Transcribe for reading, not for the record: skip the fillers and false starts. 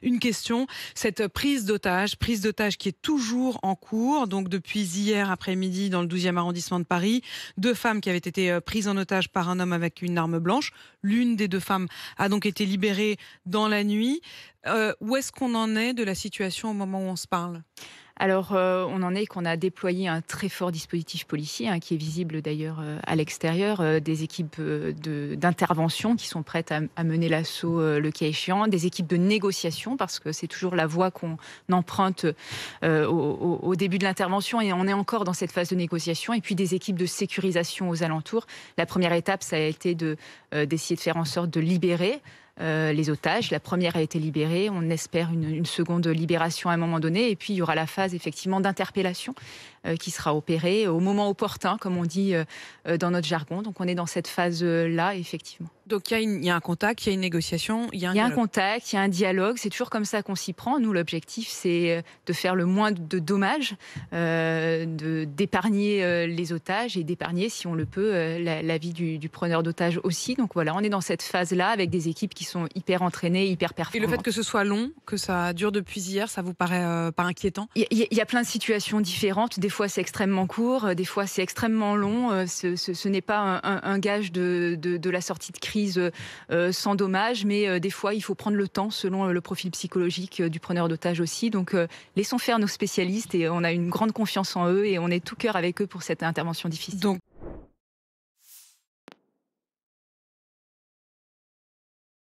Une question, cette prise d'otage qui est toujours en cours, donc depuis hier après-midi dans le 12e arrondissement de Paris, deux femmes qui avaient été prises en otage par un homme avec une arme blanche. L'une des deux femmes a donc été libérée dans la nuit. Où est-ce qu'on en est de la situation au moment où on se parle ? Alors, on en est qu'on a déployé un très fort dispositif policier, qui est visible d'ailleurs à l'extérieur, des équipes d'intervention qui sont prêtes à mener l'assaut le cas échéant, des équipes de négociation, parce que c'est toujours la voie qu'on emprunte au début de l'intervention, et on est encore dans cette phase de négociation, et puis des équipes de sécurisation aux alentours. La première étape, ça a été d'essayer de faire en sorte de libérer les otages. La première a été libérée. On espère une seconde libération à un moment donné. Et puis, il y aura la phase, effectivement, d'interpellation qui sera opérée au moment opportun, comme on dit dans notre jargon. Donc, on est dans cette phase-là, effectivement. Donc il y a un contact, il y a une négociation, il y a un dialogue. Contact, il y a un dialogue. C'est toujours comme ça qu'on s'y prend. Nous, l'objectif, c'est de faire le moins de dommages, d'épargner les otages et d'épargner, si on le peut, la vie du preneur d'otages aussi. Donc voilà, on est dans cette phase-là avec des équipes qui sont hyper entraînées, hyper performantes. Et le fait que ce soit long, que ça dure depuis hier, ça vous paraît pas inquiétant ? Il y a plein de situations différentes. Des fois, c'est extrêmement court. Des fois, c'est extrêmement long. Ce n'est pas un gage de la sortie de crise sans dommage, mais des fois, il faut prendre le temps selon le profil psychologique du preneur d'otage aussi. Donc, laissons faire nos spécialistes, et on a une grande confiance en eux, et on est tout cœur avec eux pour cette intervention difficile. Donc